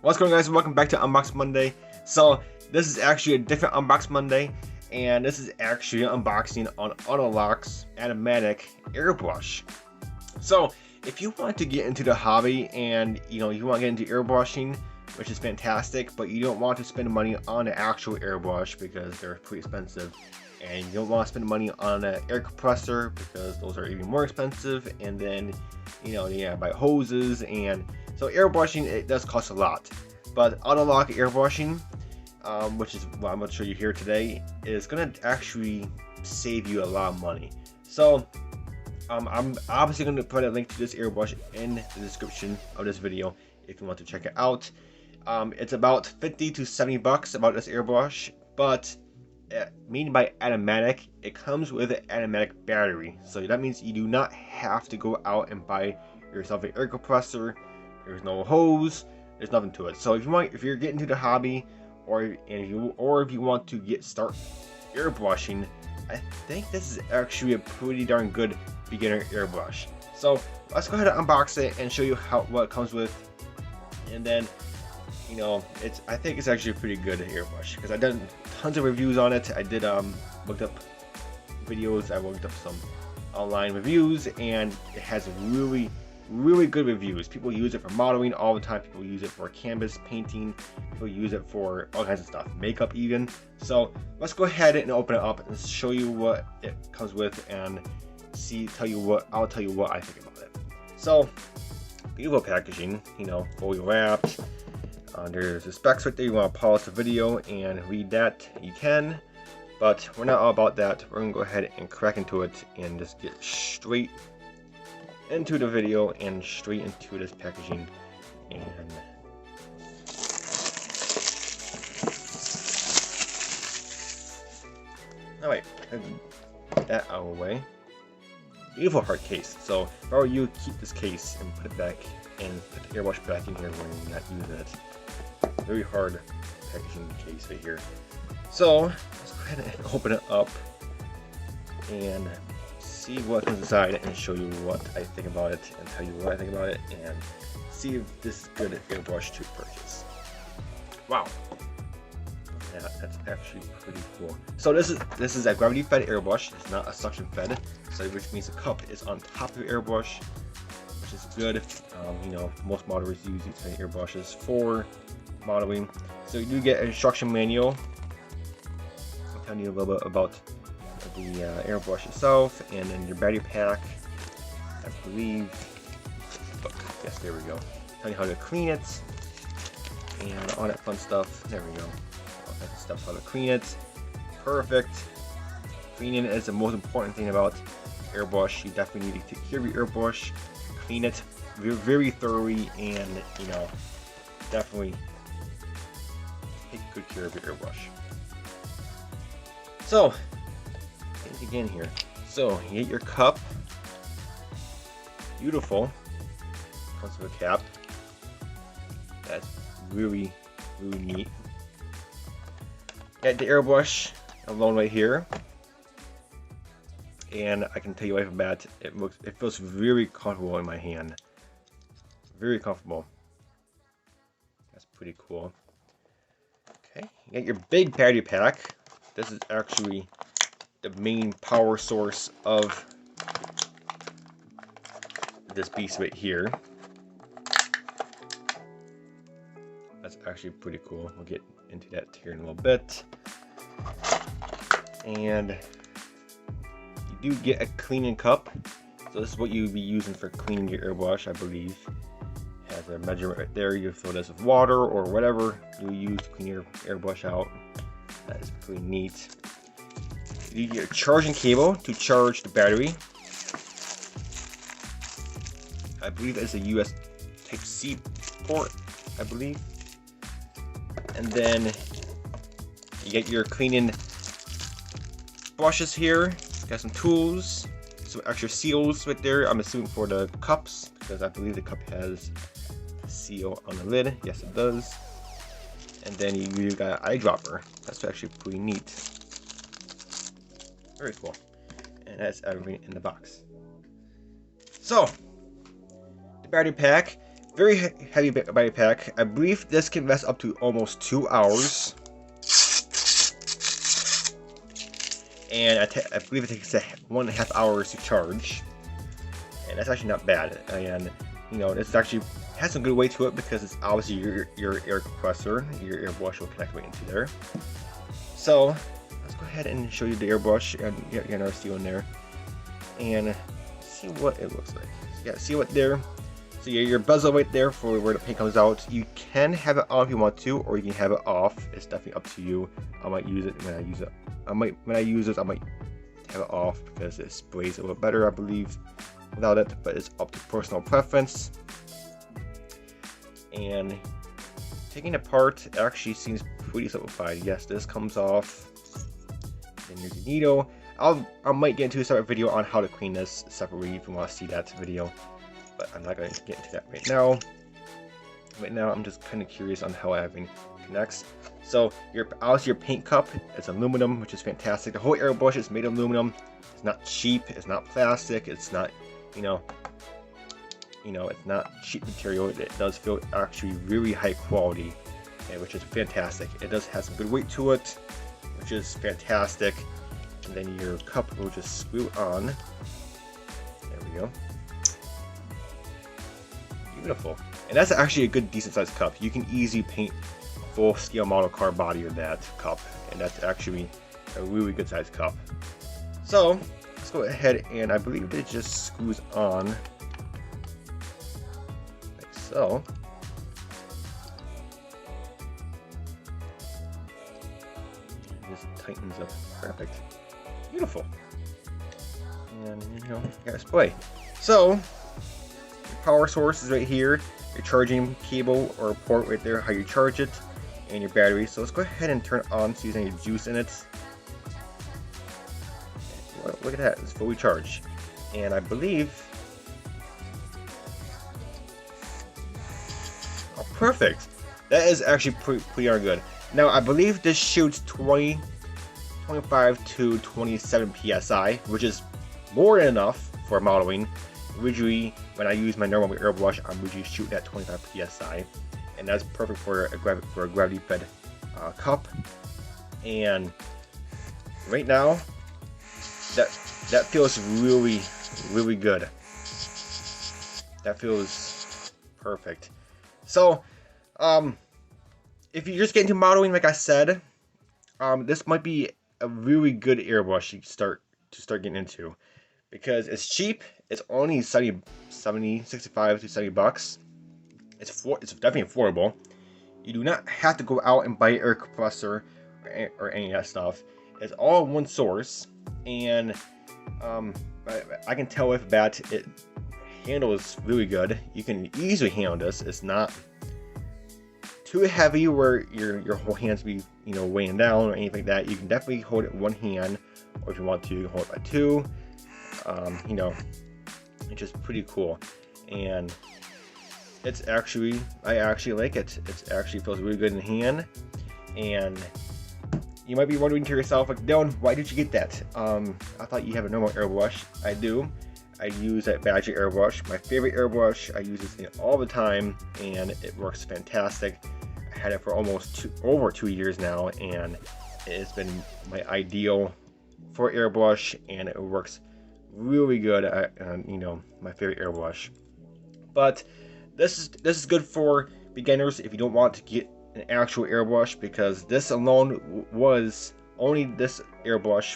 What's going on, guys? Welcome back to Unbox Monday. So this is actually a different Unbox Monday, and this is actually an unboxing on Autolock's automatic airbrush. So if you want to get into the hobby and you want to get into airbrushing, which is fantastic, but you don't want to spend money on an actual airbrush because they're pretty expensive, and you don't want to spend money on an air compressor because those are even more expensive, and then you gotta buy hoses, and so airbrushing, it does cost a lot. But Autolock airbrushing, which is what I'm going to show you here today, is going to actually save you a lot of money. So I'm obviously going to put a link to this airbrush in the description of this video if you want to check it out. It's about 50 to 70 bucks about this airbrush, but meaning by automatic, it comes with an automatic battery. So that means you do not have to go out and buy yourself an air compressor. There's no hose. There's nothing to it. So if you're getting into the hobby, or if you want to start airbrushing, I think this is actually a pretty darn good beginner airbrush. So let's go ahead and unbox it and show you what it comes with, and then I think it's actually a pretty good airbrush because I've done tons of reviews on it. I did looked up videos, I looked up some online reviews, and it has really good reviews. People use it for modeling all the time. People use it for canvas painting. People use it for all kinds of stuff, makeup even. So let's go ahead and open it up and show you what it comes with, and I'll tell you what I think about it. So beautiful packaging, fully wrapped. There's the specs right there. You want to pause the video and read that, you can, but we're not all about that. We're gonna go ahead and crack into it and just get straight into the video and straight into this packaging. And alright, get that out of the way. Beautiful hard case. So if I were you, keep this case and put it back, and put the airbrush back in here when you're not using it. Very hard packaging case right here. So let's go ahead and open it up and see what's inside and show you what I think about it, and tell you what I think about it, and see if this is good airbrush to purchase. Wow, yeah, that's actually pretty cool. So this is a gravity fed airbrush. It's not a suction fed, so which means the cup is on top of the airbrush, which is good. Most modelers use these airbrushes for modeling. So you do get an instruction manual. I'll tell you a little bit about the airbrush itself, and then your battery pack, I believe. Look, yes, there we go. Tell you how to clean it and all that fun stuff. There we go. All kinds of stuff, how to clean it. Perfect. Cleaning is the most important thing about airbrush. You definitely need to take care of your airbrush, clean it very thoroughly, and definitely take good care of your airbrush. So again here, so you get your cup, beautiful, comes with a cap. That's really neat. Got the airbrush alone right here, and I can tell you right from the bat, it feels very comfortable in my hand, very comfortable. That's pretty cool. Okay, you got your big battery pack. This is actually the main power source of this beast right here. That's actually pretty cool. We'll get into that here in a little bit. And you do get a cleaning cup. So this is what you would be using for cleaning your airbrush, I believe. Has a measurement right there. You fill this with water or whatever you use to clean your airbrush out. That is pretty neat. You get a charging cable to charge the battery. I believe it's a U.S. Type-C port, I believe. And then you get your cleaning brushes here. Got some tools, some extra seals right there. I'm assuming for the cups, because I believe the cup has a seal on the lid. Yes, it does. And then you got an eyedropper. That's actually pretty neat. Very cool. And that's everything in the box. So, the battery pack, very heavy battery pack. I believe this can last up to almost 2 hours. And I believe it takes 1.5 hours to charge. And that's actually not bad. And you know, this actually has some good weight to it because it's obviously your air compressor. Your airbrush will connect right into there. So let's go ahead and show you the airbrush and get another seal in there and see what it looks like. So yeah, see what there. So yeah, your bezel right there for where the paint comes out. You can have it on if you want to, or you can have it off. It's definitely up to you. I might use it when I use it. I might have it off because it sprays a little better, I believe, without it. But it's up to personal preference. And taking it apart actually seems pretty simplified. Yes, this comes off. Then there's the needle. I might get into a separate video on how to clean this separately if you want to see that video. But I'm not going to get into that right now. Right now, I'm just kind of curious on how everything connects. So, obviously your paint cup is aluminum, which is fantastic. The whole airbrush is made of aluminum. It's not cheap. It's not plastic. It's not, you know, it's not cheap material. It does feel actually really high quality, which is fantastic. It does have some good weight to it, which is fantastic. And then your cup will just screw on. There we go. Beautiful. And that's actually a good decent sized cup. You can easily paint a full scale model car body with that cup, and that's actually a really good sized cup. So let's go ahead, and I believe it just screws on like so. And this tightens up perfect. Beautiful. And you know, got a display. So power source is right here, your charging cable or port right there, how you charge it, and your battery. So let's go ahead and turn it on so using any juice in it. Look at that, it's fully charged. And I believe, oh, perfect. That is actually pretty darn good. Now I believe this shoots 25 to 27 psi, which is more than enough for modeling. Usually, when I use my normal airbrush, I'm usually shooting at 25 psi, and that's perfect for a gravity-fed cup. And right now, that feels really, really good. That feels perfect. So, if you're just getting into modeling, like I said, this might be a really good airbrush to start getting into. Because it's cheap, it's only 65 to 70 bucks. It's definitely affordable. You do not have to go out and buy an air compressor or any of that stuff. It's all one source, and I can tell with that it handles really good. You can easily handle this. It's not too heavy where your whole hands be weighing down or anything like that. You can definitely hold it in one hand, or if you want to, you can hold it by two. It's just pretty cool, and I actually like it. It actually feels really good in the hand. And you might be wondering to yourself, like, Dylan, why did you get that? I thought you have a normal airbrush. I do. I use that Badger airbrush, my favorite airbrush. I use this thing all the time, and it works fantastic. I had it for almost over 2 years now, and it's been my ideal for airbrush, and it works really good. My favorite airbrush. But this is good for beginners if you don't want to get an actual airbrush, because this airbrush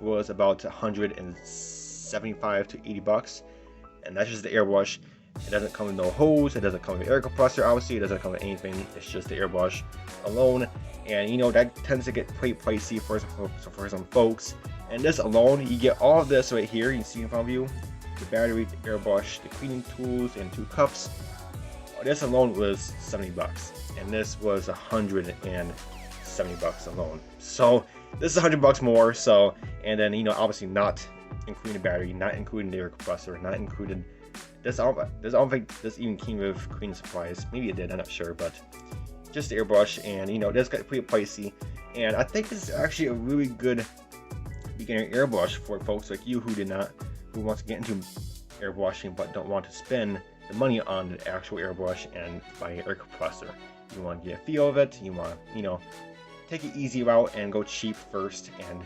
was about 175 to 80 bucks, and that's just the airbrush. It doesn't come with no hose, it doesn't come with air compressor, obviously it doesn't come with anything. It's just the airbrush alone, and that tends to get pretty pricey for some folks. And this alone, you get all of this right here. You can see in front of you, the battery, the airbrush, the cleaning tools, and 2 cups. This alone was 70 bucks, and this was 170 bucks alone. So this is 100 bucks more. So, and then obviously not including the battery, not including the air compressor, not including this. I don't think this even came with cleaning supplies. Maybe it did, I'm not sure, but just the airbrush. And this got pretty pricey, and I think this is actually a really good beginner airbrush for folks like you who wants to get into airbrushing but don't want to spend the money on the actual airbrush and buy an air compressor. You want to get a feel of it. You want to, take it easy route and go cheap first, and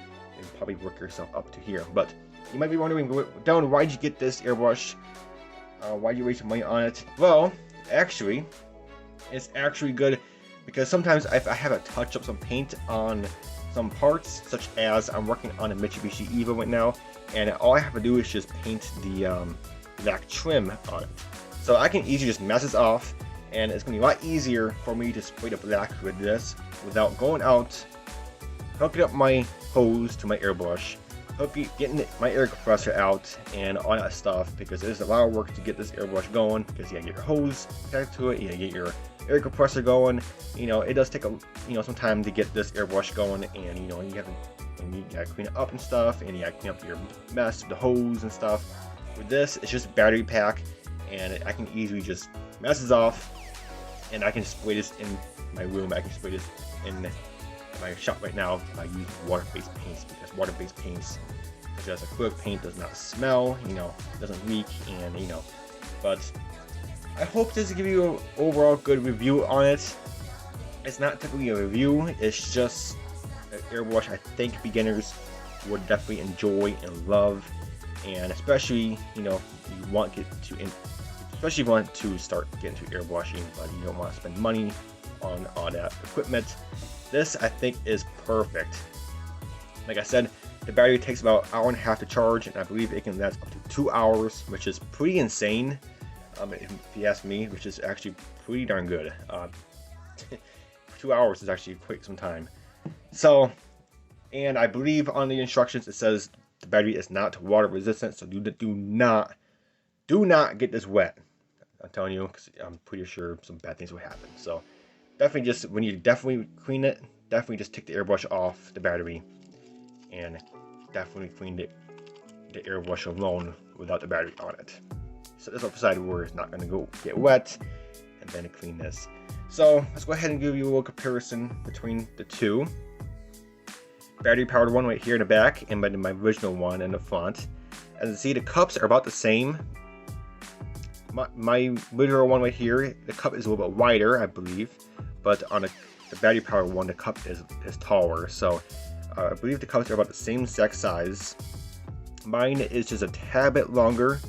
probably work yourself up to here. But you might be wondering, Dylan, why'd you get this airbrush? Why'd you waste your money on it? Well, actually, it's actually good because sometimes if I have to touch up some paint on some parts, such as I'm working on a Mitsubishi Evo right now, and all I have to do is just paint the black trim on it. So I can easily just mess this off, and it's going to be a lot easier for me to spray the black with this without going out, hooking up my hose to my airbrush, getting my air compressor out, and all that stuff, because there's a lot of work to get this airbrush going, because you gotta get your hose connected to it, you gotta get your air compressor going. It does take some time to get this airbrush going, and you gotta clean it up and stuff, and you gotta clean up your mess, the hose and stuff. With this, it's just a battery pack, and I can easily just mess this off, and I can spray this in my room. I can spray this in my shop right now. I use water-based paints, because water-based paints, such as acrylic paint, does not smell, doesn't leak, and but I hope this will give you an overall good review on it. It's not typically a review, it's just an airbrush I think beginners would definitely enjoy and love, and especially especially if you want to start getting to airbrushing, but you don't want to spend money on all that equipment. This, I think, is perfect. Like I said, the battery takes about an hour and a half to charge, and I believe it can last up to 2 hours, which is pretty insane, if you ask me, which is actually pretty darn good. 2 hours is actually quite some time. So, and I believe on the instructions it says the battery is not water resistant, so do not get this wet. I'm telling you, because I'm pretty sure some bad things will happen. So definitely, just when you clean it, definitely just take the airbrush off the battery, and definitely clean the airbrush alone without the battery on it. So this upside where it's not going to get wet, and then clean this. So let's go ahead and give you a little comparison between the two. Battery powered one right here in the back, and my original one in the front. As you see, the cups are about the same. My original one right here, the cup is a little bit wider, I believe, but on the battery powered one, the cup is taller. So I believe the cups are about the same exact size. Mine is just a tad bit longer,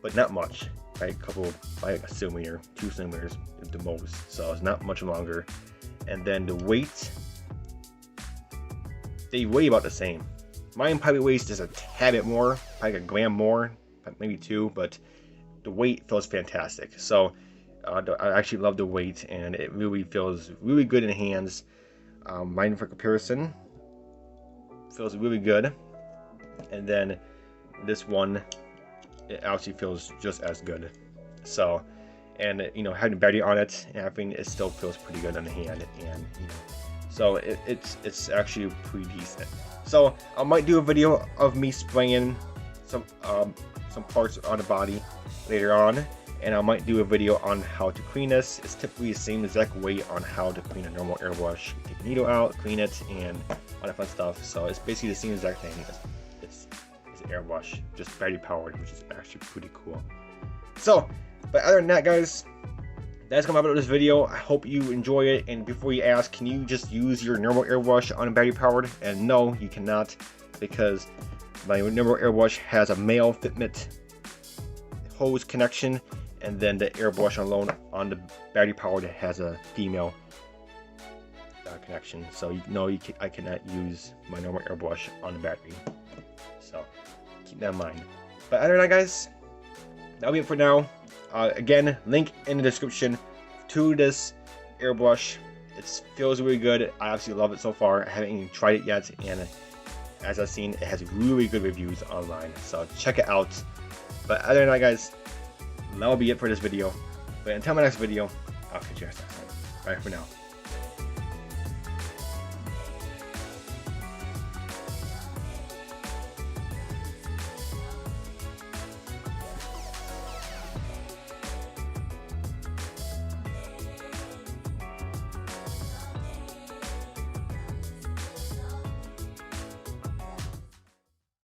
but not much. By a centimeter, 2 centimeters at the most. So it's not much longer. And then the weight, they weigh about the same. Mine probably weighs just a tad bit more, probably a gram more, maybe 2, but the weight feels fantastic. So I actually love the weight, and it really feels really good in the hands. Mine, for comparison, feels really good, and then this one, it actually feels just as good. So, and having battery on it and everything, it still feels pretty good on the hand, and so it's actually pretty decent. So I might do a video of me spraying some parts on the body later on, and I might do a video on how to clean this. It's typically the same exact way on how to clean a normal airbrush. Take the needle out, clean it, and all that fun stuff. So it's basically the same exact thing. It's an airbrush, just battery powered, which is actually pretty cool. So, but other than that, guys, that's gonna wrap up this video. I hope you enjoy it. And before you ask, can you just use your normal airbrush on a battery powered? And no, you cannot, because my normal airbrush has a male fitment hose connection, and then the airbrush alone on the battery powered has a female connection. So I cannot use my normal airbrush on the battery. So keep that in mind. But other than that, guys, that'll be it for now. Again, link in the description to this airbrush. It feels really good. I absolutely love it so far. I haven't even tried it yet, and as I've seen, it has really good reviews online. So check it out. But other than that, guys, that'll be it for this video. But until my next video, I'll catch you guys next time. Bye for now.